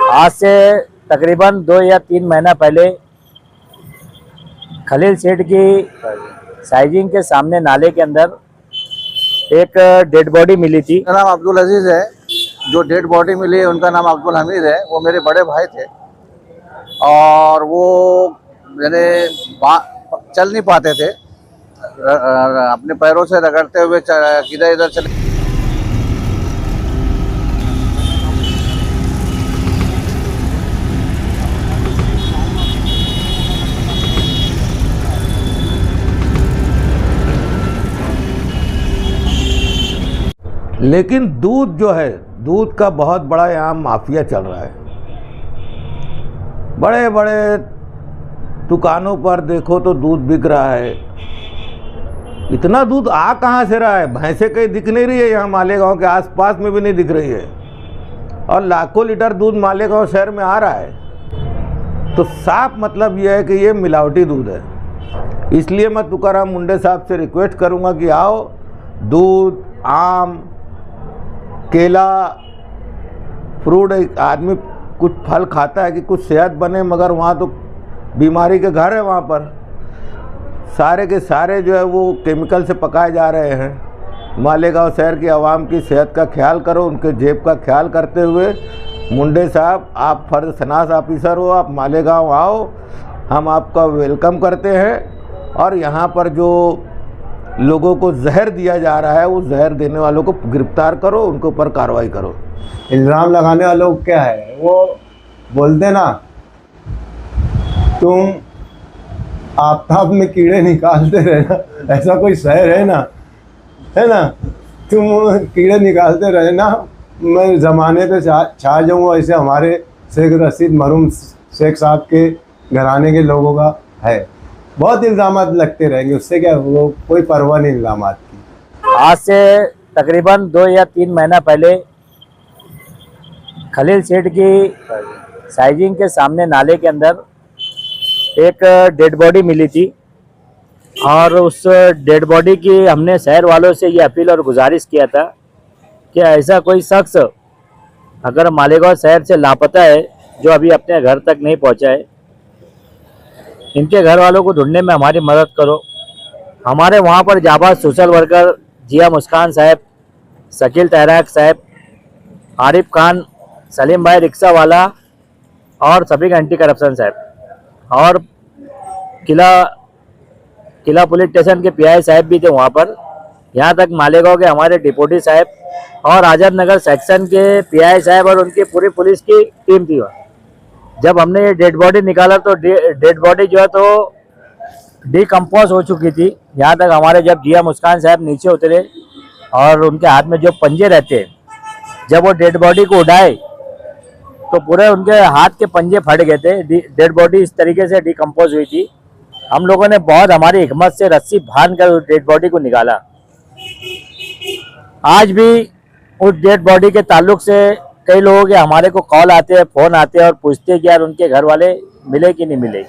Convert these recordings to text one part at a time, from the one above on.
आज से तकरीबन 2 या 3 महीना पहले खलील सेठ की साइजिंग के सामने नाले के अंदर एक डेड बॉडी मिली थी। मेरा नाम अब्दुल अजीज है। जो डेड बॉडी मिली है उनका नाम अब्दुल हमीद है। वो मेरे बड़े भाई थे और वो मेरे चल नहीं पाते थे, अपने पैरों से रगड़ते हुए किधर इधर चले। लेकिन दूध जो है, दूध का बहुत बड़ा यहाँ माफिया चल रहा है। बड़े बड़े दुकानों पर देखो तो दूध बिक रहा है। इतना दूध आ कहाँ से रहा है? भैंसें कहीं दिख नहीं रही है, यहाँ मालेगांव के आसपास में भी नहीं दिख रही है, और लाखों लीटर दूध मालेगांव शहर में आ रहा है। तो साफ मतलब यह है कि ये मिलावटी दूध है। इसलिए मैं तुकाराम मुंडे साहब से रिक्वेस्ट करूँगा कि आओ, दूध, आम, केला, फ्रूट, एक आदमी कुछ फल खाता है कि कुछ सेहत बने, मगर वहाँ तो बीमारी के घर है। वहाँ पर सारे के सारे जो है वो केमिकल से पकाए जा रहे हैं। मालेगांव शहर की आवाम की सेहत का ख्याल करो, उनके जेब का ख्याल करते हुए मुंडे साहब, आप फर्ज शनास ऑफिसर हो, आप मालेगांव आओ, हम आपका वेलकम करते हैं। और यहाँ पर जो लोगों को जहर दिया जा रहा है, वो जहर देने वालों को गिरफ्तार करो, उनके ऊपर कार्रवाई करो। इल्ज़ाम लगाने वालों को क्या है, वो बोलते ना, तुम आफताब में कीड़े निकालते रहना, ऐसा कोई शहर है ना, तुम कीड़े निकालते रहना, मैं ज़माने पे छा जाऊँगा। ऐसे हमारे शेख रशीद मरहूम शेख साहब के घराने के लोगों का है। बहुत इल्ज़ामात लगते रहेंगे, उससे क्या, वो कोई परवाह नहीं इल्ज़ामात की। आज से तकरीबन 2 या 3 महीना पहले खलील सेठ की साइजिंग के सामने नाले के अंदर एक डेड बॉडी मिली थी, और उस डेड बॉडी की हमने शहर वालों से ये अपील और गुजारिश किया था कि ऐसा कोई शख्स अगर मालेगांव शहर से लापता है, जो अभी अपने घर तक नहीं पहुंचा है, इनके घर वालों को ढूंढने में हमारी मदद करो। हमारे वहाँ पर जाबाज सोशल वर्कर जिया मुस्कान साहब, शकील तहराक साहब, आरिफ खान, सलीम भाई रिक्शा वाला, और सभी एंटी करप्शन साहब, और किला पुलिस स्टेशन के पीआई साहब भी थे वहाँ पर। यहाँ तक मालेगांव के हमारे डिप्टी साहब और आज़ाद नगर सेक्शन के पीआई साहब और उनकी पूरी पुलिस की टीम थी वहाँ। जब हमने ये डेड बॉडी निकाला तो डेड बॉडी जो है तो डिकम्पोज हो चुकी थी। यहाँ तक हमारे जब जिया मुस्कान साहब नीचे उतरे और उनके हाथ में जो पंजे रहते हैं, जब वो डेड बॉडी को उठाए तो पूरे उनके हाथ के पंजे फट गए थे। डेड बॉडी इस तरीके से डिकम्पोज हुई थी। हम लोगों ने बहुत हमारी हिम्मत से रस्सी बांध कर उस डेड बॉडी को निकाला। आज भी उस डेड बॉडी के ताल्लुक से कई लोगों के हमारे को कॉल आते हैं, फ़ोन आते हैं और पूछते हैं कि यार उनके घर वाले मिले कि नहीं मिले।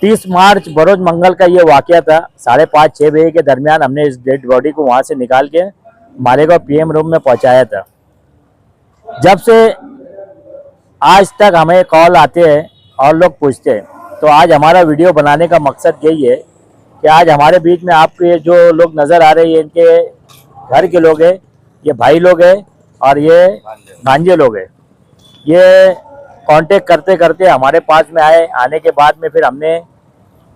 30 मार्च बरोज मंगल का ये वाक़या था। 5:30-6 बजे के दरमियान हमने इस डेड बॉडी को वहाँ से निकाल के मालेगांव पीएम रूम में पहुँचाया था। जब से आज तक हमें कॉल आते हैं और लोग पूछते हैं, तो आज हमारा वीडियो बनाने का मकसद यही है कि आज हमारे बीच में आपके जो लोग नज़र आ रहे हैं, इनके घर के लोग हैं, ये भाई लोग हैं और ये भांजे लोग हैं। ये कांटेक्ट करते करते हमारे पास में आए। आने के बाद में फिर हमने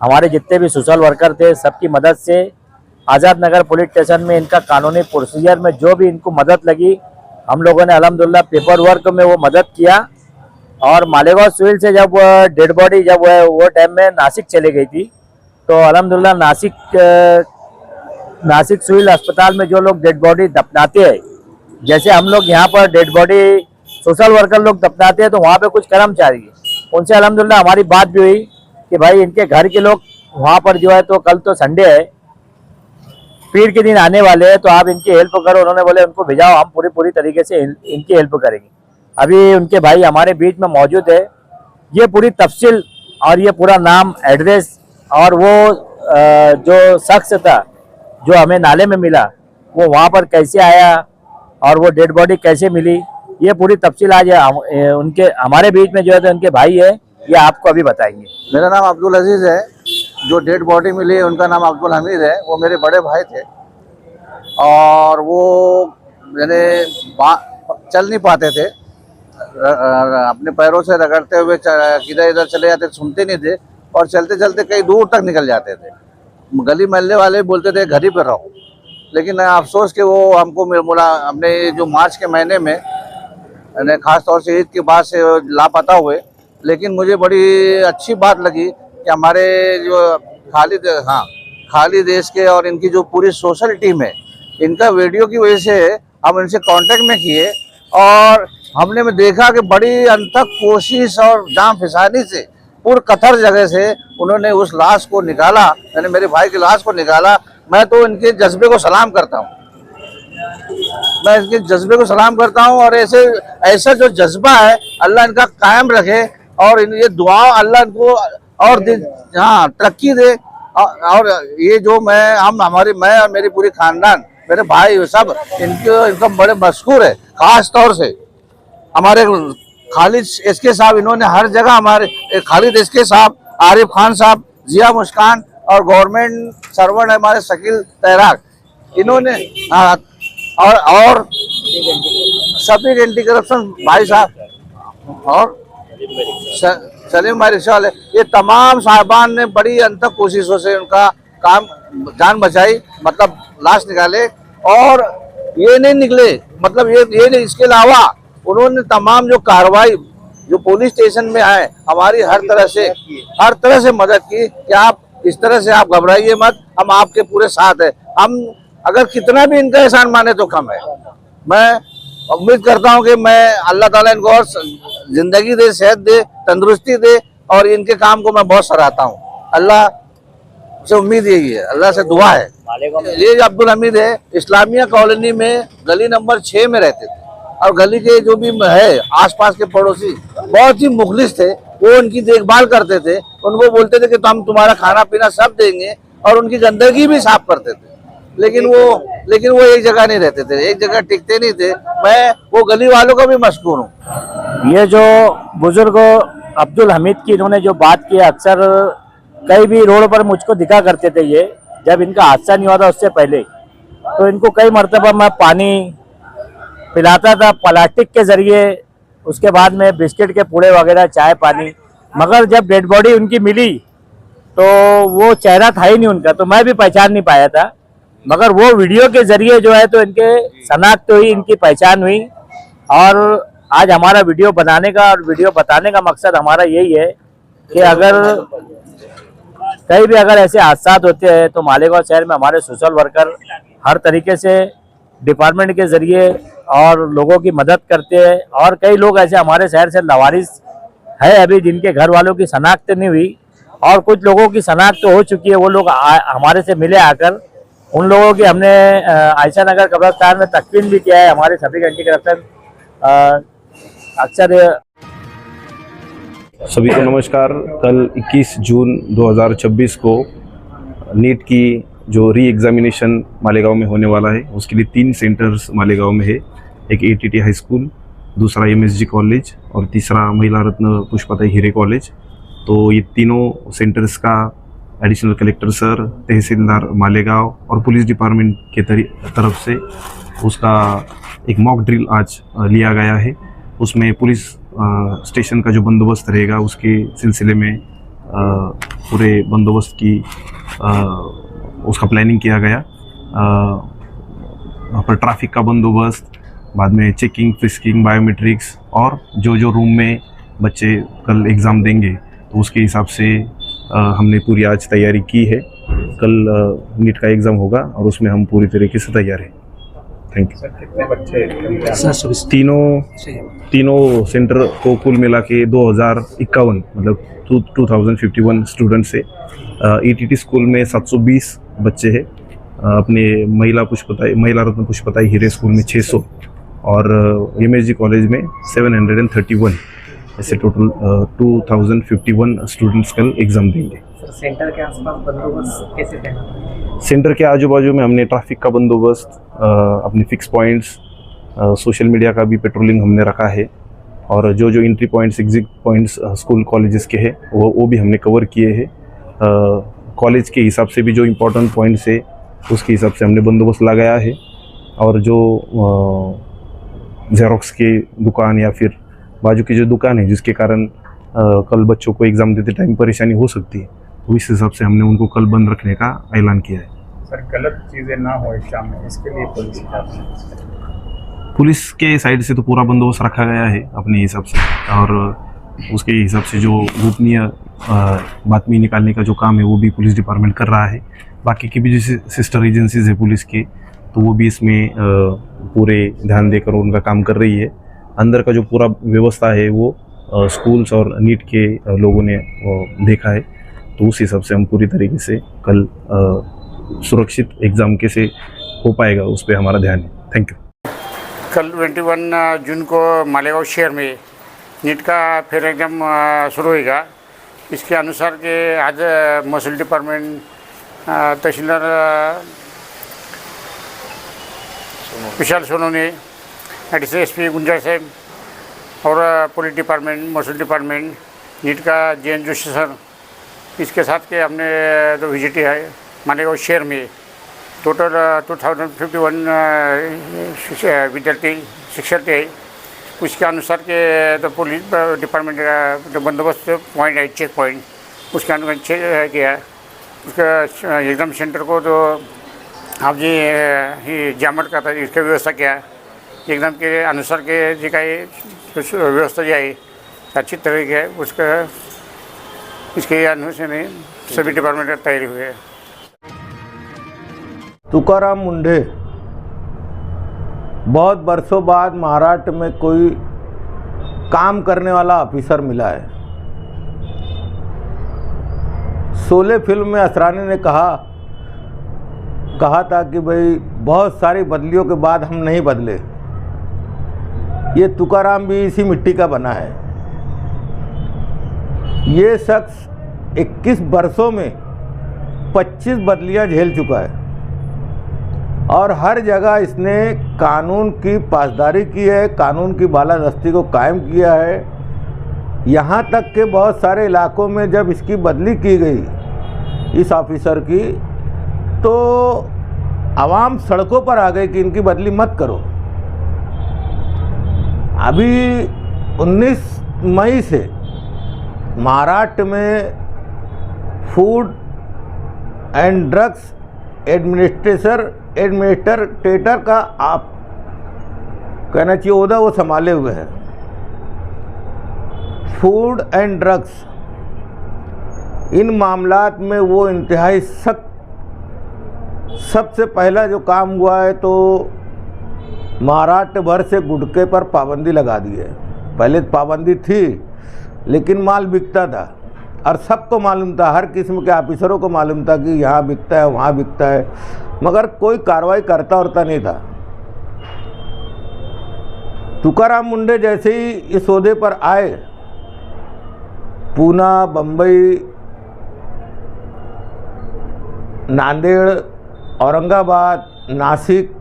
हमारे जितने भी सोशल वर्कर थे, सबकी मदद से आज़ाद नगर पुलिस स्टेशन में इनका कानूनी प्रोसीजर में जो भी इनको मदद लगी, हम लोगों ने अल्हम्दुलिल्लाह पेपर वर्क में वो मदद किया। और मालेगांव सिविल से जब डेड बॉडी जब वो टाइम में नासिक चली गई थी, तो अल्हम्दुलिल्लाह नासिक सिविल अस्पताल में जो लोग डेड बॉडी दफनाते हैं, जैसे हम लोग यहाँ पर डेड बॉडी सोशल वर्कर लोग दफनाते हैं, तो वहाँ पे कुछ कर्मचारी उनसे अल्हम्दुलिल्लाह हमारी बात भी हुई कि भाई इनके घर के लोग वहाँ पर जो है, तो कल तो संडे है, पीर के दिन आने वाले हैं, तो आप इनकी हेल्प करो। उन्होंने बोले उनको भेजाओ, हम पूरी तरीके से इनकी हेल्प करेंगे। अभी उनके भाई हमारे बीच में मौजूद है। ये पूरी तफसील और ये पूरा नाम, एड्रेस और वो जो शख्स था जो हमें नाले में मिला, वो वहाँ पर कैसे आया और वो डेड बॉडी कैसे मिली, ये पूरी तफसील आज उनके हमारे बीच में जो है तो उनके भाई है, ये आपको अभी बताएंगे। मेरा नाम अब्दुल अजीज है। जो डेड बॉडी मिली है उनका नाम अब्दुल हमीद है। वो मेरे बड़े भाई थे और वो मैंने चल नहीं पाते थे, अपने पैरों से रगड़ते हुए किधर इधर चले जाते, सुनते नहीं थे और चलते चलते कई दूर तक निकल जाते थे। गली मोहल्ले वाले बोलते थे घर ही पर रहो, लेकिन अफसोस कि वो हमको बोला हमने जो मार्च के महीने में खास तौर से ईद के बाद से लापता हुए। लेकिन मुझे बड़ी अच्छी बात लगी कि हमारे जो खालिद देश के और इनकी जो पूरी सोशल टीम है, इनका वीडियो की वजह से हम इनसे कांटेक्ट में किए और हमने में देखा कि बड़ी अनथक कोशिश और जान फिसानी से पूरी कतर जगह से उन्होंने उस लाश को निकाला, यानी मेरे भाई की लाश को निकाला। मैं तो इनके जज्बे को सलाम करता हूँ, मैं इनके जज्बे को सलाम करता हूँ। और ऐसा जो जज्बा है अल्लाह इनका कायम रखे और ये दुआ अल्लाह इनको और तरक्की दे। और ये जो मैं और मेरी पूरी खानदान, मेरे भाई सब इनका बड़े मशहूर है। खास तौर से हमारे खालिद एसके साहब, इन्होंने हर जगह हमारे खालिद एसके साहब, आरिफ खान साहब, जिया मुस्कान और गवर्नमेंट सर्वेंट हमारे शकील तैराक, इन्होंने और सभी एंटी करप्शन भाई साहब और सलीम भाई रिक्शा वाले, ये तमाम साहबान ने बड़ी अंतक कोशिशों से उनका काम जान बचाई, मतलब लाश निकाले। और ये नहीं निकले, मतलब ये नहीं, इसके अलावा उन्होंने तमाम जो कार्रवाई जो पुलिस स्टेशन में आए हमारी हर तरह से मदद की कि आप इस तरह से आप घबराइए मत, हम आपके पूरे साथ हैं। हम अगर कितना भी इनका एहसान माने तो कम है। मैं उम्मीद करता हूं कि मैं अल्लाह ताला इनको और जिंदगी दे, सेहत दे, तंदुरुस्ती दे और इनके काम को मैं बहुत सराहता हूं। अल्लाह से उम्मीद यही है, अल्लाह से दुआ है। ये जो अब्दुल हमीद है इस्लामिया कॉलोनी में गली नंबर 6 में रहते थे और गली के जो भी है आसपास के पड़ोसी बहुत ही मुखलिस थे, वो उनकी देखभाल करते थे। उनको बोलते थे कि हम तुम्हारा खाना पीना सब देंगे और उनकी गंदगी भी साफ करते थे। लेकिन वो एक जगह नहीं रहते थे, एक जगह टिकते नहीं थे। मैं वो गली वालों का भी मशकूर हूँ। ये जो बुजुर्ग अब्दुल हमीद की इन्होंने जो बात की, अक्सर कई भी रोड पर मुझको दिखा करते थे। ये जब इनका हादसा नहीं हुआ था उससे पहले तो इनको कई मरतबा मैं पानी पिलाता था प्लास्टिक के जरिए, उसके बाद में बिस्किट के पूड़े वगैरह, चाय पानी। मगर जब डेड बॉडी उनकी मिली तो वो चेहरा था ही नहीं उनका, तो मैं भी पहचान नहीं पाया था। मगर वो वीडियो के जरिए जो है तो इनके शनाख्त हुई, इनकी पहचान हुई। और आज हमारा वीडियो बनाने का और वीडियो बताने का मकसद हमारा यही है कि अगर कहीं भी अगर ऐसे हादसा होते हैं तो मालेगांव शहर में हमारे सोशल वर्कर हर तरीके से डिपार्टमेंट के जरिए और लोगों की मदद करते हैं। और कई लोग ऐसे हमारे शहर से लावारिस है अभी जिनके घर वालों की शनाख्त नहीं हुई, और कुछ लोगों की शनाख्त तो हो चुकी है। वो लोग हमारे से मिले आकर, उन लोगों की हमने आयशा नगर कब्रिस्तान में तकफीन भी किया है। हमारे सभी एंटी करप्शन अक्सर। सभी को नमस्कार। कल 21 जून 2026 को नीट की जो री एग्जामिनेशन मालेगांव में होने वाला है, उसके लिए 3 सेंटर्स मालेगांव में है। एक ATT हाई स्कूल, दूसरा MSG कॉलेज और तीसरा महिला रत्न पुष्पाताई हीरे कॉलेज। तो ये तीनों सेंटर्स का एडिशनल कलेक्टर सर, तहसीलदार मालेगांव और पुलिस डिपार्टमेंट के तरफ से उसका एक मॉक ड्रिल आज लिया गया है। उसमें पुलिस स्टेशन का जो बंदोबस्त रहेगा उसके सिलसिले में पूरे बंदोबस्त की उसका प्लानिंग किया गया। वहाँ पर ट्रैफिक का बंदोबस्त, बाद में चेकिंग, फ्रिस्किंग, बायोमेट्रिक्स और जो रूम में बच्चे कल एग्ज़ाम देंगे तो उसके हिसाब से हमने पूरी आज तैयारी की है। कल नीट का एग्ज़ाम होगा और उसमें हम पूरी तरीके से तैयार हैं। Thank you. कितने बच्चे? तीनों सेंटर को कुल मिला के 2051 मतलब 2051 स्टूडेंट्स है। ATT स्कूल में 720 बच्चे हैं। अपने महिला रत्न पुष्पाताई हीरे स्कूल में 600 और MSG कॉलेज में 731। ऐसे टोटल 2051 स्टूडेंट्स कल एग्ज़ाम देंगे। सेंटर के आसपास बंदोबस्त कैसे तैनात है? सेंटर के आजू बाजू में हमने ट्रैफिक का बंदोबस्त, अपने फिक्स पॉइंट्स सोशल मीडिया का भी पेट्रोलिंग हमने रखा है और जो जो entry points exit points school colleges के हैं वो भी हमने कवर किए हैं। कॉलेज के हिसाब से भी जो इम्पोर्टेंट पॉइंट्स है उसके हिसाब से हमने बंदोबस्त लगाया है और जो जेरोक्स के दुकान या फिर बाजू की जो दुकान है जिसके कारण कल बच्चों को एग्ज़ाम देते टाइम परेशानी हो सकती है, तो इस हिसाब से हमने उनको कल बंद रखने का ऐलान किया है। सर गलत चीज़ें ना हो एग्जाम में, इसके लिए पुलिस के साइड से तो पूरा बंदोबस्त रखा गया है अपने हिसाब से और उसके हिसाब से जो गोपनीय बातमी निकालने का जो काम है वो भी पुलिस डिपार्टमेंट कर रहा है। बाकी की भी जैसे सिस्टर एजेंसीज है पुलिस के, तो वो भी इसमें पूरे ध्यान देकर उनका काम कर रही है। अंदर का जो पूरा व्यवस्था है वो स्कूल्स और नीट के लोगों ने देखा है, तो उस हिसाब से हम पूरी तरीके से कल सुरक्षित एग्ज़ाम कैसे हो पाएगा उस पर हमारा ध्यान है। Thank you. कल 21 जून को मालेगांव शहर में नीट का फिर एग्जाम शुरू होगा। इसके अनुसार के आज महसूल डिपार्टमेंट, तहसीलदार विशाल सोनोने, एडिशनल एसपी गुंजा साहब और पुलिस डिपार्टमेंट, महसूल डिपार्टमेंट, नीट का JN जोशी सर, इसके साथ के हमने जो विजिट है मालेगांव शहर में टोटल 2051 विद्यार्थी शिक्षार्थी है। उसके अनुसार के तो पुलिस डिपार्टमेंट का जो बंदोबस्त पॉइंट है, चेक पॉइंट, उसके अनुसार चेक किया। उसका एग्ज़ाम सेंटर को तो आप जी ही जामट का था, इसका व्यवस्था किया। एग्ज़ाम के अनुसार के जी का व्यवस्था जो है अच्छी तरीके है, उसका इसके अनुसार सभी डिपार्टमेंट तैयारी हुई है। तुकाराम मुंडे बहुत बरसों बाद महाराष्ट्र में कोई काम करने वाला ऑफिसर मिला है। शोले फिल्म में असरानी ने कहा था कि भाई बहुत सारी बदलियों के बाद हम नहीं बदले। ये तुकाराम भी इसी मिट्टी का बना है। ये शख्स 21 वर्षों में 25 बदलियां झेल चुका है और हर जगह इसने कानून की पासदारी की है, कानून की बालादस्ती को कायम किया है। यहाँ तक के बहुत सारे इलाकों में जब इसकी बदली की गई इस ऑफिसर की, तो आवाम सड़कों पर आ गई कि इनकी बदली मत करो। अभी 19 मई से महाराष्ट्र में फूड एंड ड्रग्स एडमिनिस्ट्रेटर का आप कहना चाहिए ओहदा वो संभाले हुए हैं। फूड एंड ड्रग्स इन मामलात में वो इंतहाई सख्त, सबसे पहला जो काम हुआ है तो महाराष्ट्र भर से गुटखे पर पाबंदी लगा दी है। पहले पाबंदी थी लेकिन माल बिकता था और सबको मालूम था, हर किस्म के ऑफिसरों को मालूम था कि यहाँ बिकता है वहाँ बिकता है, मगर कोई कार्रवाई करता उरता नहीं था। तुकाराम मुंडे जैसे ही इस ओहदे पर आए, पूना, बम्बई, नांदेड़, औरंगाबाद, नासिक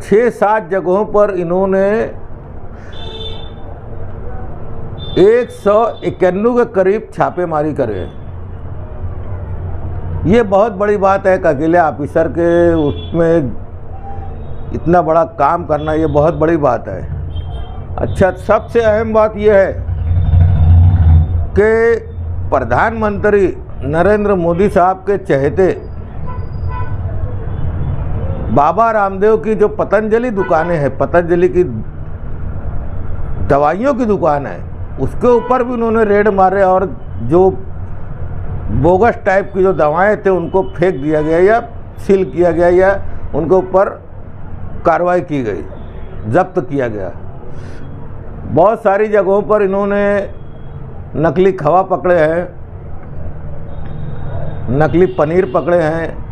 6-7 जगहों पर इन्होंने 191 के करीब छापेमारी करे। ये बहुत बड़ी बात है कि अकेले ऑफिसर के उसमें इतना बड़ा काम करना, ये बहुत बड़ी बात है। अच्छा, सबसे अहम बात यह है कि प्रधानमंत्री नरेंद्र मोदी साहब के चहेते बाबा रामदेव की जो पतंजलि दुकानें हैं, पतंजलि की दवाइयों की दुकान है, उसके ऊपर भी उन्होंने रेड मारे और जो बोगस टाइप की जो दवाएं थे उनको फेंक दिया गया या सील किया गया या उनके ऊपर कार्रवाई की गई, जब्त किया गया। बहुत सारी जगहों पर इन्होंने नकली खवा पकड़े हैं, नकली पनीर पकड़े हैं,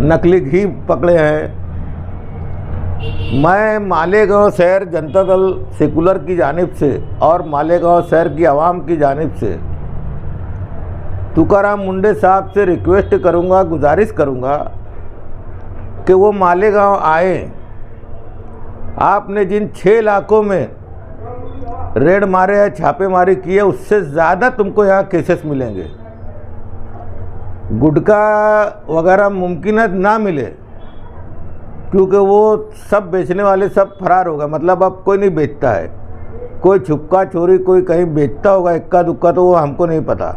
नकली घी पकड़े हैं। मैं मालेगांव शहर जनता दल सेकुलर की जानिब से और मालेगांव शहर की आवाम की जानिब से तुकाराम मुंडे साहब से रिक्वेस्ट करूंगा, गुजारिश करूंगा कि वो मालेगांव आए। आपने जिन 6 इलाकों में रेड मारे हैं, छापेमारी की है, उससे ज़्यादा तुमको यहाँ केसेस मिलेंगे। गुटखा वगैरह मुमकिन है ना मिले, क्योंकि वो सब बेचने वाले सब फरार हो गए। मतलब अब कोई नहीं बेचता है, कोई छुपका चोरी कोई कहीं बेचता होगा इक्का दुक्का, तो वो हमको नहीं पता।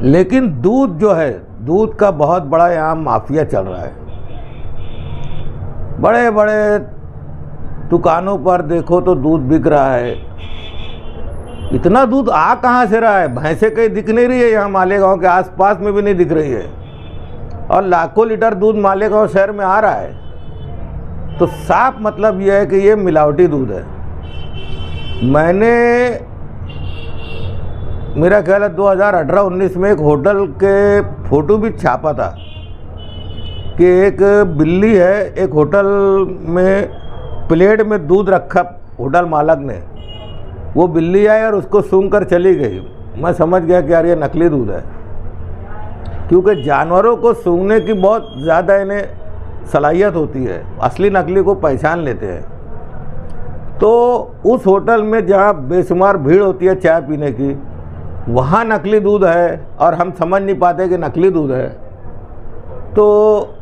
लेकिन दूध जो है, दूध का बहुत बड़ा यहाँ माफिया चल रहा है। बड़े बड़े दुकानों पर देखो तो दूध बिक रहा है। इतना दूध आ कहाँ से रहा है? भैंसें कहीं दिख नहीं रही है यहाँ मालेगांव के आसपास में भी नहीं दिख रही है, और लाखों लीटर दूध मालेगांव शहर में आ रहा है। तो साफ मतलब यह है कि ये मिलावटी दूध है। मैंने मेरा ख्याल है 2018-19 में एक होटल के फोटो भी छापा था कि एक बिल्ली है, एक होटल में प्लेट में दूध रखा होटल मालक ने, वो बिल्ली आई और उसको सूंघ कर चली गई। मैं समझ गया कि यार ये नकली दूध है, क्योंकि जानवरों को सूंघने की बहुत ज़्यादा इन्हें सलाहियत होती है, असली नकली को पहचान लेते हैं। तो उस होटल में जहाँ बेशुमार भीड़ होती है चाय पीने की, वहाँ नकली दूध है और हम समझ नहीं पाते कि नकली दूध है। तो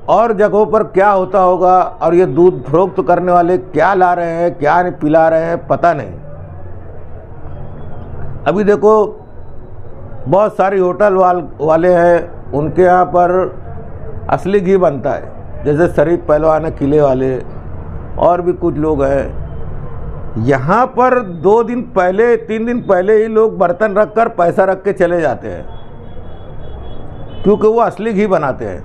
और जगहों पर क्या होता होगा, और ये दूध फरोख्त करने वाले क्या ला रहे हैं, क्या नहीं पिला रहे हैं, पता नहीं। अभी देखो बहुत सारी होटल वाले हैं, उनके यहाँ पर असली घी बनता है, जैसे शरीफ पहलवान है किले वाले, और भी कुछ लोग हैं। यहाँ पर 2 दिन पहले 3 दिन पहले ही लोग बर्तन रखकर पैसा रख के चले जाते हैं, क्योंकि वो असली घी बनाते हैं।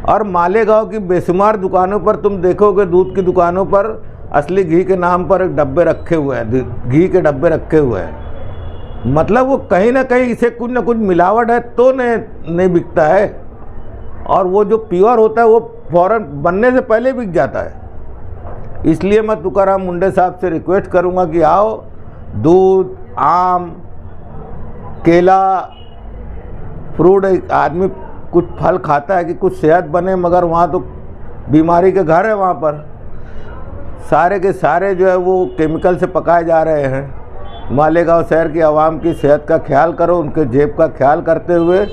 और मालेगांव की बेशुमार दुकानों पर तुम देखोगे, दूध की दुकानों पर असली घी के नाम पर एक डब्बे रखे हुए हैं, घी के डब्बे रखे हुए हैं। मतलब वो कहीं ना कहीं इसे कुछ ना कुछ मिलावट है तो नहीं बिकता है, और वो जो प्योर होता है वो फौरन बनने से पहले बिक जाता है। इसलिए मैं तुकाराम मुंडे साहब से रिक्वेस्ट करूंगा कि आओ, दूध, आम, केला, फ्रूट, एक आदमी कुछ फल खाता है कि कुछ सेहत बने, मगर वहाँ तो बीमारी के घर है। वहाँ पर सारे के सारे जो है वो केमिकल से पकाए जा रहे हैं। मालेगांव शहर की आवाम की सेहत का ख्याल करो, उनके जेब का ख्याल करते हुए।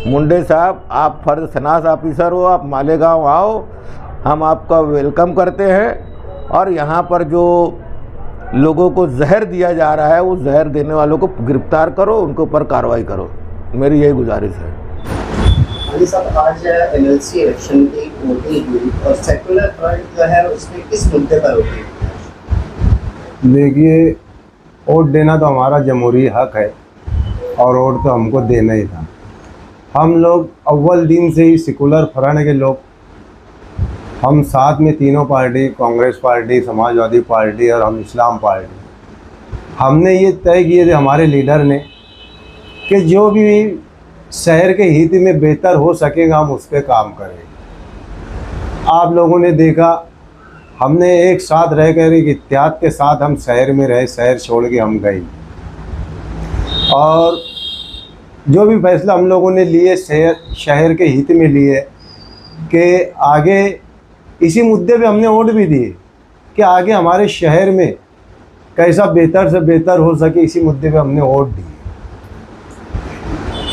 मुंडे साहब, आप फर्ज शनास ऑफिसर हो, आप मालेगांव आओ, हम आपका वेलकम करते हैं। और यहाँ पर जो लोगों को जहर दिया जा रहा है, उस जहर देने वालों को गिरफ्तार करो, उनके ऊपर कार्रवाई करो, मेरी यही गुजारिश है। अली साहब, आज एमएलसी इलेक्शन की वोटिंग हुई और सेकुलर फ्रंट जो है उसमें किस मुद्दे पर होगी? देखिए, वोट देना तो हमारा जमहूरी हक है, और वोट तो हमको देना ही था। हम लोग अव्वल दिन से ही सेकुलर फ्रंट के लोग, हम साथ में तीनों party, Congress party, Samajwadi party और हम इस्लाम पार्टी, हमने ये तय किए थे हमारे लीडर ने कि जो भी शहर के हित में बेहतर हो सकेगा हम उस पर काम करेंगे। आप लोगों ने देखा, हमने एक साथ रह कर एक इत्तेहाद के साथ हम शहर में रहे, शहर छोड़ के हम गए, और जो भी फैसला हम लोगों ने लिए शहर के हित में लिए कि आगे इसी मुद्दे पे हमने वोट भी दिए कि आगे हमारे शहर में कैसा बेहतर से बेहतर हो सके, इसी मुद्दे पे हमने वोट दिए।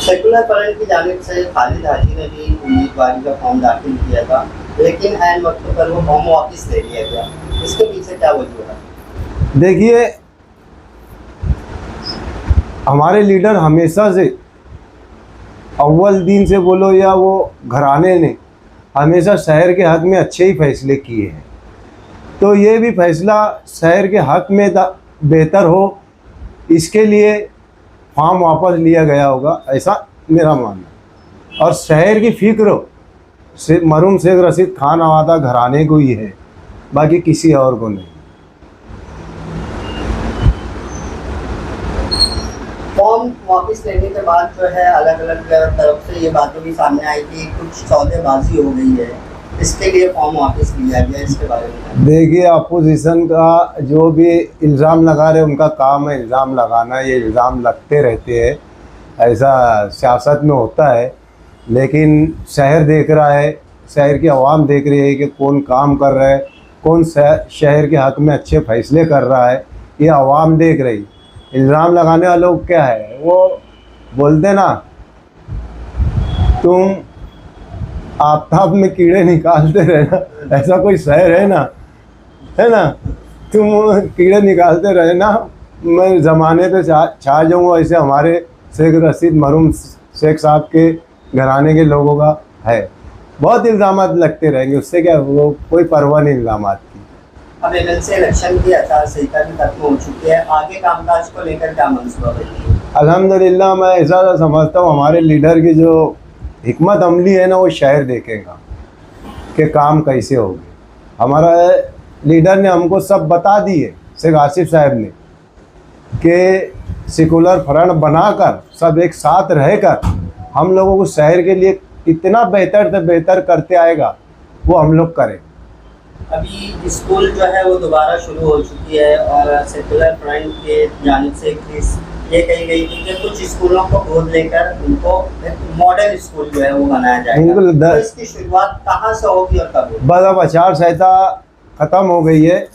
सेकुलर फ्रंट की जानिब से खालिद हाजी ने भी उम्मीदवारी का फॉर्म दाखिल किया था, लेकिन ऐन वक्त पर वो फॉर्म वापस ले लिया गया। इसके पीछे क्या वजह है? देखिए, हमारे लीडर हमेशा से, अव्वल दिन से बोलो या वो घराने ने, हमेशा शहर के हक में अच्छे ही फैसले किए हैं। तो ये भी फैसला शहर के हक में बेहतर हो, इसके लिए फॉर्म वापस लिया गया होगा, ऐसा मेरा मानना। और शहर की फिक्र मरहूम शेख रशीद खान आवादा घराने को ही है, बाकी किसी और को नहीं। फॉर्म वापस लेने के बाद जो है अलग अलग तरफ से ये बातें भी सामने आई कि कुछ सौदेबाजी हो गई है, इसके लिए फॉर्म वापस लिया गया, इसके बारे में? देखिए, अपोजिशन का जो भी इल्ज़ाम लगा रहे उनका काम है इल्ज़ाम लगाना, ये इल्ज़ाम लगते रहते हैं, ऐसा सियासत में होता है। लेकिन शहर देख रहा है शहर की आवाम देख रही है कि कौन काम कर रहा है, कौन शहर के हक में अच्छे फैसले कर रहा है, ये आवाम देख रही। इल्ज़ाम लगाने वालों को क्या है, वो बोलते ना तुम आफ्ताब में कीड़े निकालते रहना, ऐसा कोई शहर है ना, तुम कीड़े निकालते रहना, मैं ज़माने पे छा जाऊँगा। ऐसे हमारे शेख रशीद मरहूम शेख साहब के घराने के लोगों का है। बहुत इल्ज़ामात लगते रहेंगे, उससे क्या, वो कोई परवाह नहीं इल्ज़ामात की। अब एमएलसी इलेक्शन की आचार संहिता भी खत्म हो चुकी है, आगे कामकाज को लेकर क्या मंसूबा बनी? अल्हम्दुलिल्लाह मैं ऐसा समझता हूँ हमारे लीडर की जो हिकमत अमली है ना, वो शहर देखेगा कि काम कैसे होगी। हमारा लीडर ने हमको सब बता दिए, शेख आसिफ साहब ने, कि सेकुलर फ्रंट बनाकर सब एक साथ रहकर हम लोगों को शहर के लिए इतना बेहतर से बेहतर करते आएगा, वो हम लोग करें। अभी स्कूल जो है वो दोबारा शुरू हो चुकी है और सेकुलर फ्रंट के जानिब से ये कही गई थी कि कुछ स्कूलों को गोद लेकर उनको मॉडल स्कूल जो है वो बनाया जाएगा। तो इसकी शुरुआत कहाँ से होगी और कब होगी? बस अब आचार संहिता ख़त्म हो गई है,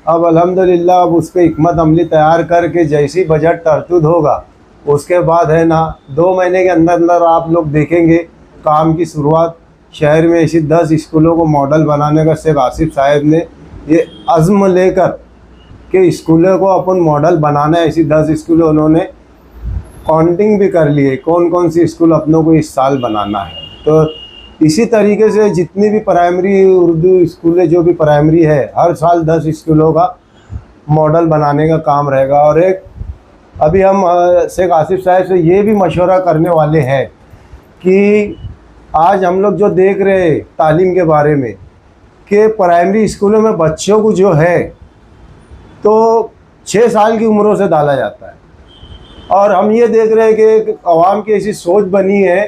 अब अल्हम्दुलिल्लाह अब उस पर हिकमत अमली तैयार करके जैसी बजट तरतूद होगा उसके बाद है ना 2 महीने के अंदर अंदर आप लोग देखेंगे काम की शुरुआत। शहर में ऐसी 10 स्कूलों को मॉडल बनाने का शेख आसिफ साहब ने ये अज़्म लेकर कि स्कूलों को अपन मॉडल बनाना है, ऐसी 10 स्कूलें उन्होंने काउंटिंग भी कर ली है कौन कौन सी स्कूल अपनों को इस साल बनाना है। तो इसी तरीके से जितनी भी प्राइमरी उर्दू स्कूलें जो भी प्राइमरी है, हर साल 10 स्कूलों का मॉडल बनाने का काम रहेगा। और एक अभी हम शेख आसिफ साहब से ये भी मशवरा करने वाले हैं कि आज हम लोग जो देख रहे हैं तालीम के बारे में कि प्राइमरी स्कूलों में बच्चों को जो है तो 6 साल की उम्रों से डाला जाता है, और हम ये देख रहे हैं कि आवाम की ऐसी सोच बनी है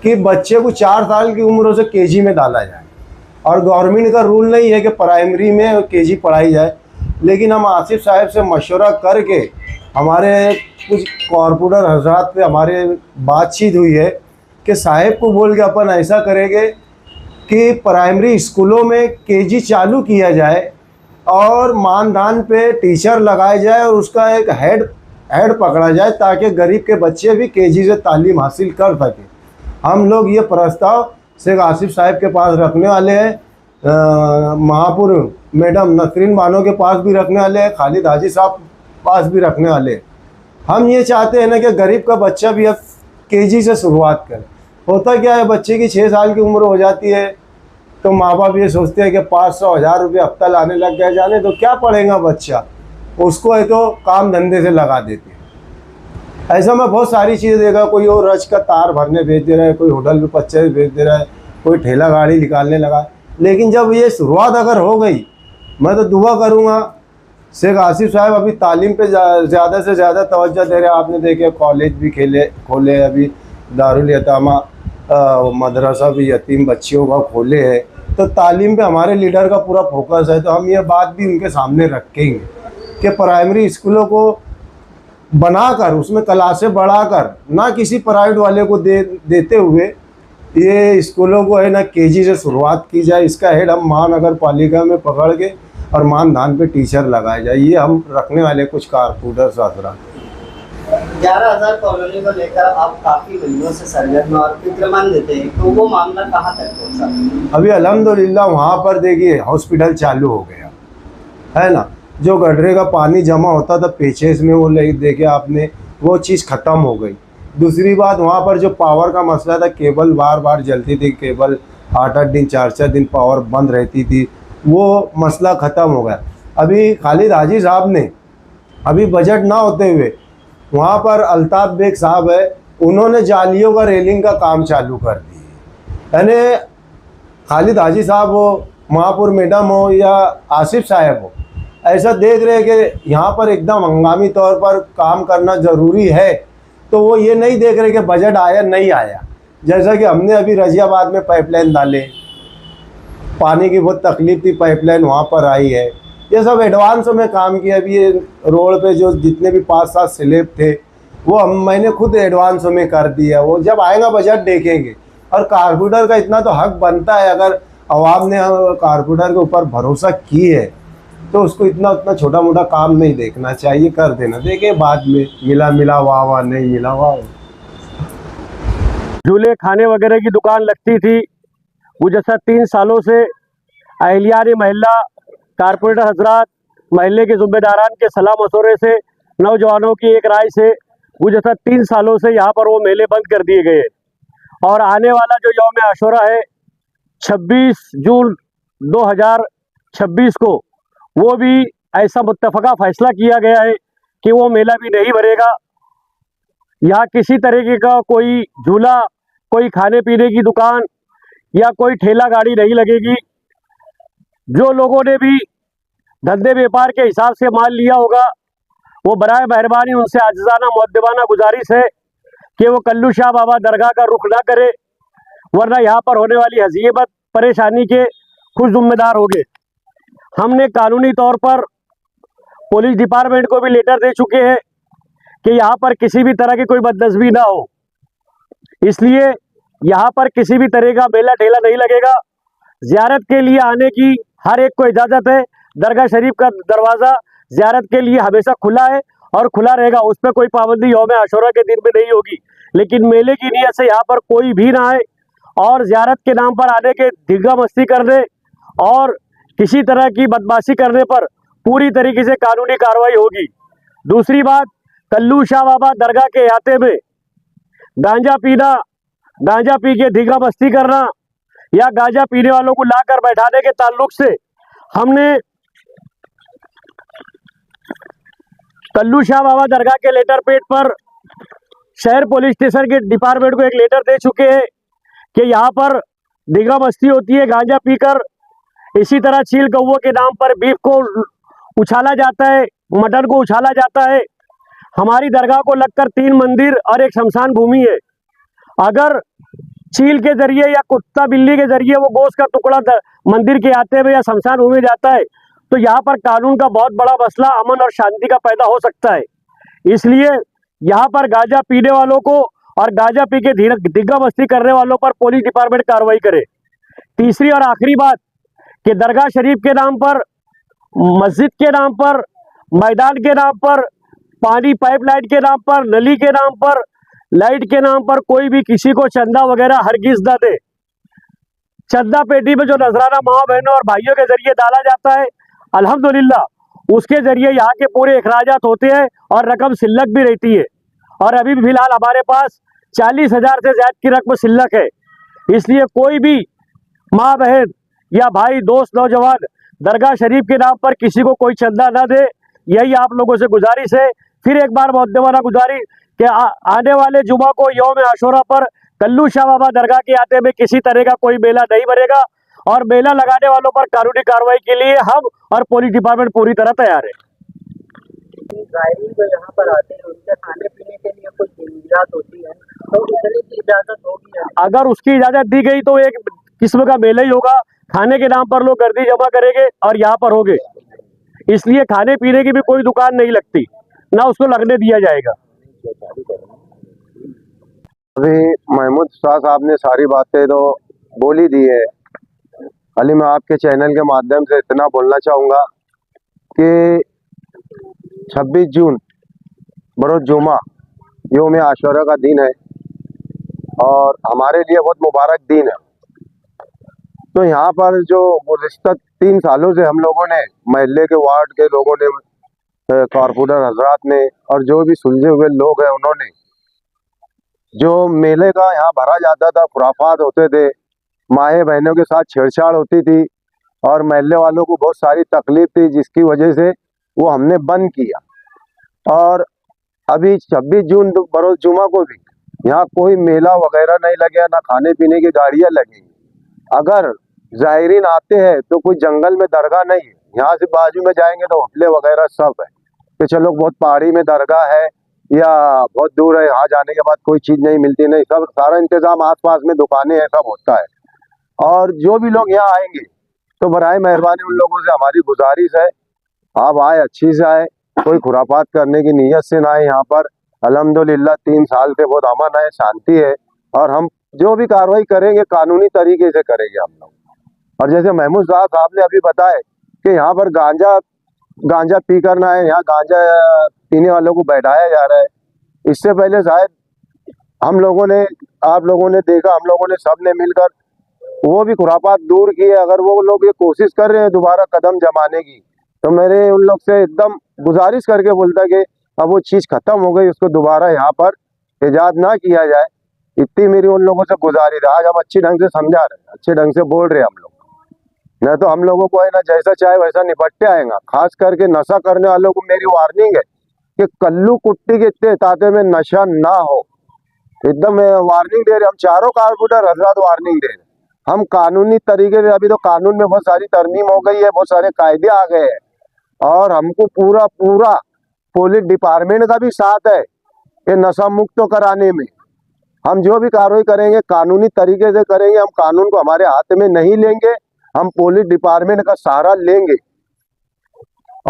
कि बच्चे को 4 साल की उम्रों से केजी में डाला जाए, और गवर्नमेंट का रूल नहीं है कि प्राइमरी में केजी पढ़ाई जाए। लेकिन हम आसिफ साहब से मशवरा करके हमारे कुछ कॉर्पोरेटर हजरात पे हमारे बातचीत हुई है कि साहब को बोल के अपन ऐसा करेंगे कि प्राइमरी स्कूलों में केजी चालू किया जाए और मानदान पे टीचर लगाए जाए और उसका एक हेड पकड़ा जाए ताकि गरीब के बच्चे भी केजी से तालीम हासिल कर सकें। हम लोग ये प्रस्ताव शेख आसिफ साहब के पास रखने वाले हैं, महापुर मैडम नसरीन बानो के पास भी रखने वाले हैं, खालिद हाजी साहब पास भी रखने वाले हैं। हम ये चाहते हैं ना कि गरीब का बच्चा भी अब केजी से शुरुआत करे। होता क्या है, बच्चे की 6 साल की उम्र हो जाती है तो माँ बाप ये सोचते हैं कि 500-1000 रुपये हफ्ता लाने लग गए, जाने तो क्या पढ़ेगा बच्चा, उसको है तो काम धंधे से लगा देते हैं। ऐसा मैं बहुत सारी चीज़ें देखा, कोई और रच का तार भरने भेज दे रहा है, कोई होटल में पच्चे भेज दे रहा है, कोई ठेला गाड़ी निकालने लगा। लेकिन जब ये शुरुआत अगर हो गई, मैं तो दुआ करूँगा शेख आसिफ साहब अभी तालीम पे ज़्यादा से ज़्यादा तवज्जो दे रहे हैं। आपने देखे कॉलेज भी खोले, अभी दारुल यतामा मदरसा भी यतीम बच्चियों का खोले है, तो तालीम पे हमारे लीडर का पूरा फोकस है। तो हम ये बात भी उनके सामने रखेंगे कि प्राइमरी स्कूलों को बनाकर उसमें क्लासें बढ़ाकर, ना किसी प्राइवेट वाले को देते हुए ये स्कूलों को है ना केजी से शुरुआत की जाए। इसका हेड हम महानगर पालिका में पकड़ के और मानदान पे टीचर लगाए जाए, ये हम रखने वाले कुछ कारपोरेटर साथरा। 11,000 कॉलोनी को लेकर आप काफ़ी महीनों से सरगर्म और फिक्रमंद थे, तो वो मामला कहाँ तक पहुँचा? अभी अल्हम्दुलिल्लाह वहाँ पर देखिए हॉस्पिटल चालू हो गया है ना, जो गड्ढे का पानी जमा होता था पेचेस में, वो देखे आपने, वो चीज़ ख़त्म हो गई। दूसरी बात, वहाँ पर जो पावर का मसला था, केबल बार बार जलती थी, केबल 8-8 दिन 4-4 दिन पावर बंद रहती थी, वो मसला ख़त्म हो गया। अभी खालिद हाजी साहब ने अभी बजट ना होते हुए वहाँ पर अल्ताफ़ बेग साहब है, उन्होंने जालियों का रेलिंग का काम चालू कर दिया। यानी खालिद हाजी साहब हो, महापुर मैडम हो या आसिफ साहब हो, ऐसा देख रहे हैं कि यहाँ पर एकदम हंगामी तौर पर काम करना ज़रूरी है, तो वो ये नहीं देख रहे कि बजट आया नहीं आया। जैसा कि हमने अभी रजियाबाद में पाइपलाइन डाले, पानी की बहुत तकलीफ थी, पाइपलाइन वहाँ पर आई है, ये सब एडवांस में काम किया। अभी ये रोड पे जो जितने भी 5-7 स्लैब थे वो मैंने खुद एडवांस में कर दिया। वो जब आएगा बजट देखेंगे, और कारपोरेटर का इतना तो हक बनता है, अगर अवाम ने कारपोरेटर के ऊपर भरोसा की है तो उसको इतना उतना छोटा मोटा काम नहीं देखना चाहिए, कर देना, देखे बाद में मिला मिला वाह वाह, नहीं मिला वाह। झूले खाने वगैरह की दुकान लगती थी, गुज़श्ता 3 सालों से अहलियान महल्ला, कारपोरेटर हजरात, महल्ले के ज़िम्मेदारान के सलाह मशवरे से, नौजवानों की एक राय से गुज़श्ता 3 सालों से यहाँ पर वो मेले बंद कर दिए गए। और आने वाला जो यौम आशूरा है 26 जून 2026 को, वो भी ऐसा मुत्तफ़क़ा फ़ैसला किया गया है कि वो मेला भी नहीं भरेगा। यहाँ किसी तरीके का कोई झूला, कोई खाने पीने की दुकान या कोई ठेला गाड़ी नहीं लगेगी। जो लोगों ने भी धंधे व्यापार के हिसाब से माल लिया होगा, वो बराए मेहरबानी उनसे आजिज़ाना मुअद्दबाना गुजारिश है कि वो कल्लू शाह बाबा दरगाह का रुख ना करे, वरना यहाँ पर होने वाली हज़ीमत परेशानी के खुद जिम्मेदार होंगे। हमने कानूनी तौर पर पुलिस डिपार्टमेंट को भी लेटर दे चुके हैं कि यहाँ पर किसी भी तरह की कोई बदनज़मी ना हो, इसलिए यहाँ पर किसी भी तरह का मेला ठेला नहीं लगेगा। ज़ियारत के लिए आने की हर एक को इजाज़त है। दरगाह शरीफ का दरवाज़ा ज़ियारत के लिए हमेशा खुला है और खुला रहेगा, उस पर कोई पाबंदी यौम आशूरा के दिन में नहीं होगी। लेकिन मेले की नीयत से यहाँ पर कोई भी ना आए और ज़ियारत के नाम पर आने के धिग्गा मस्ती करने और किसी तरह की बदमाशी करने पर पूरी तरीके से कानूनी कार्रवाई होगी। दूसरी बात, कल्लू शाह बाबा दरगाह के अहाते में गांजा पीना, गांजा पी के धिग्गा मस्ती करना या गांजा पीने वालों को लाकर बैठाने के ताल्लुक से हमने कल्लू शाह बाबा दरगाह के लेटर पेड पर शहर पुलिस स्टेशन के डिपार्टमेंट को एक लेटर दे चुके हैं कि यहाँ पर धिग्गा मस्ती होती है, गांजा पीकर। इसी तरह चील कौवों के नाम पर बीफ को उछाला जाता है, मटन को उछाला जाता है। हमारी दरगाह को लगकर 3 मंदिर और एक शमशान भूमि है। अगर चील के जरिए या कुत्ता बिल्ली के जरिए वो गोश्त का टुकड़ा मंदिर के आते में या शमशान भूमि में जाता है तो यहाँ पर कानून का बहुत बड़ा मसला, अमन और शांति का पैदा हो सकता है। इसलिए यहाँ पर गांजा पीने वालों को और गांजा पी के धिग्गा मस्ती करने वालों पर पुलिस डिपार्टमेंट कार्रवाई करे। तीसरी और आखिरी बात कि दरगाह शरीफ के नाम पर, मस्जिद के नाम पर, मैदान के नाम पर, पानी पाइपलाइन के नाम पर, नली के नाम पर, लाइट के नाम पर कोई भी किसी को चंदा वगैरह हरगिज न दे। चंदा पेटी में जो नजराना माँ बहनों और भाइयों के जरिए डाला जाता है, अल्हम्दुलिल्लाह उसके जरिए यहाँ के पूरे अखराजात होते हैं और रकम सिल्लक भी रहती है। और अभी भी फिलहाल हमारे पास 40,000 से ज्यादा की रकम सिल्लक है। इसलिए कोई भी माँ बहन या भाई दोस्त नौजवान दरगाह शरीफ के नाम पर किसी को कोई चंदा ना दे, यही आप लोगों से गुजारिश है। फिर एक बार मुअद्दबाना गुजारिश कि आने वाले जुमा को यौम आशूरा पर कल्लू शाह बाबा दरगाह के आते में किसी तरह का कोई मेला नहीं भरेगा और मेला लगाने वालों पर कानूनी कार्रवाई के लिए हम और पुलिस डिपार्टमेंट पूरी तरह तैयार है। ज़ायरीन जो यहाँ पर आते हैं उनके खाने पीने के लिए कुछ इजाज़त होती है, तो उसके की इजाज़त होगी? अगर उसकी इजाज़त दी गई तो एक किस्म का मेला ही होगा। खाने के नाम पर लोग गर्दी जमा करेंगे और यहाँ पर होंगे, इसलिए खाने पीने की भी कोई दुकान नहीं लगती, ना उसको लगने दिया जाएगा। अभी महमूद शाह साहब ने सारी बातें तो बोल ही दी है। खाली मैं आपके चैनल के माध्यम से इतना बोलना चाहूँगा कि 26 जून बरोज़ जुमा यौम आशूरा का दिन है और हमारे लिए बहुत मुबारक दिन है। तो यहाँ पर जो गुज़िश्ता 3 सालों से हम लोगों ने, महल्ले के वार्ड के लोगों ने, कारपोरेटर हजरात ने और जो भी सुलझे हुए लोग हैं, उन्होंने जो मेले का यहाँ भरा जाता था, खुराफात होते थे, माए बहनों के साथ छेड़छाड़ होती थी और महल्ले वालों को बहुत सारी तकलीफ थी, जिसकी वजह से वो हमने बंद किया। और अभी 26 जून बरोज़ जुमा को भी यहाँ कोई मेला वगैरह नहीं लगेगा, ना खाने पीने की गाड़ियाँ लगेंगी। अगर ज़ायरीन आते हैं तो कोई जंगल में दरगाह नहीं है, यहाँ से बाजू में जाएंगे तो होटलें वगैरह सब है कि चलो बहुत पहाड़ी में दरगाह है या बहुत दूर है, यहाँ जाने के बाद कोई चीज़ नहीं मिलती, नहीं, सब सारा इंतज़ाम आसपास में दुकानें हैं, सब होता है। और जो भी लोग यहाँ आएंगे तो बराए मेहरबानी उन लोगों से हमारी गुजारिश है, आप आए, अच्छी से आए, कोई खुराफात करने की नीयत से ना आए। यहाँ पर अल्हम्दुलिल्लाह 3 साल से बहुत अमन है, शांति है और हम जो भी कार्रवाई करेंगे कानूनी तरीके से करेंगे हम लोग। और जैसे महमूद साहब ने अभी बताया कि यहाँ पर गांजा पी कर ना है, यहाँ गांजा पीने वालों को बैठाया जा रहा है। इससे पहले शायद आप लोगों ने देखा, हम लोगों ने सबने मिलकर वो भी खुरापात दूर किए। अगर वो लोग ये कोशिश कर रहे हैं दोबारा कदम जमाने की, तो मेरे उन लोग से एकदम गुजारिश करके बोलता कि अब वो चीज़ खत्म हो गई, उसको दोबारा यहाँ पर इजाद ना किया जाए। इतनी मेरी उन लोगों से गुजारिश है। आज हम अच्छी ढंग से समझा रहे हैं, अच्छे ढंग से बोल रहे हैं हम लोग, नहीं तो हम लोगों को है ना जैसा चाहे वैसा निपटते आएगा। खास करके नशा करने वालों को मेरी वार्निंग है कि कल्लू कुट्टी के इतने ताते में नशा ना हो, एकदम वार्निंग दे रहे। हम चारों कारपोरेटर हजरात वार्निंग दे रहे। हम कानूनी तरीके से, अभी तो कानून में बहुत सारी तरमीम हो गई है, बहुत सारे कायदे आ गए हैं, और हमको पूरा पुलिस डिपार्टमेंट का भी साथ है कि नशा मुक्त कराने में। हम जो भी कार्रवाई करेंगे कानूनी तरीके से करेंगे। हम कानून को हमारे हाथ में नहीं लेंगे, हम पुलिस डिपार्टमेंट का सहारा लेंगे।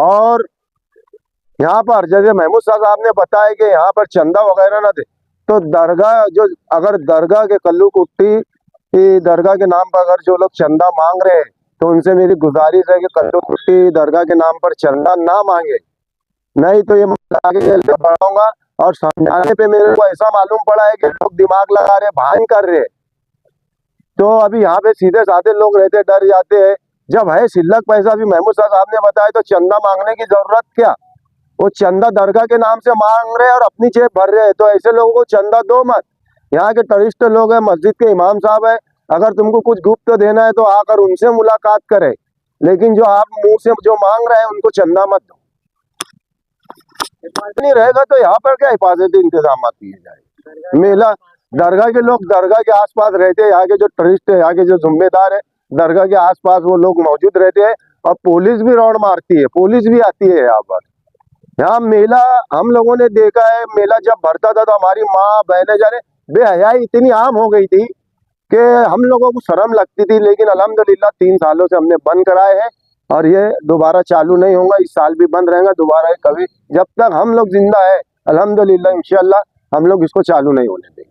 और यहाँ पर जैसे महमूद साहब ने बताया कि यहाँ पर चंदा वगैरह ना दे, तो दरगाह अगर दरगाह के कल्लू कुट्टी दरगाह के नाम पर अगर जो लोग चंदा मांग रहे हैं, तो उनसे मेरी गुजारिश है कि कल्लू कुट्टी दरगाह के नाम पर चंदा ना मांगे, नहीं तो ये आगे बढ़ाऊंगा। और समझाने पे मेरे को ऐसा मालूम पड़ा है कि लोग दिमाग लगा रहे, भान कर रहे। तो अभी यहाँ पे सीधे साधे लोग रहते, डर जाते हैं। जब है सिल्लक पैसा, भी महमूद साहब ने बताया, तो चंदा मांगने की जरूरत क्या? वो चंदा दरगाह के नाम से मांग रहे हैं और अपनी जेब भर रहे हैं, तो ऐसे लोगों को चंदा दो मत। यहाँ के टूरिस्ट लोग हैं, मस्जिद के इमाम साहब है, अगर तुमको कुछ गुप्त देना है तो आकर उनसे मुलाकात करे, लेकिन जो आप मुंह से जो मांग रहे हैं उनको चंदा मत दो। नहीं रहेगा तो यहाँ पर क्या हिफाजती इंतजाम किए जाए। मेला दरगाह के लोग दरगाह के आसपास रहते हैं, यहाँ के जो टूरिस्ट है, यहाँ के जो जिम्मेदार है, दरगाह के आसपास वो लोग मौजूद रहते हैं। और पुलिस भी राउंड मारती है, पुलिस भी आती है यहाँ पर। यहाँ मेला हम लोगों ने देखा है, मेला जब भरता था तो हमारी माँ बहनें जाने बेहयाई इतनी आम हो गई थी कि हम लोगों को शर्म लगती थी। लेकिन अल्हम्दुलिल्लाह 3 सालों से हमने बंद कराए हैं, और ये दोबारा चालू नहीं होगा। इस साल भी बंद रहेगा, दोबारा कभी जब तक हम लोग जिंदा है अल्हम्दुलिल्लाह इंशाअल्लाह हम लोग इसको चालू नहीं होने देंगे।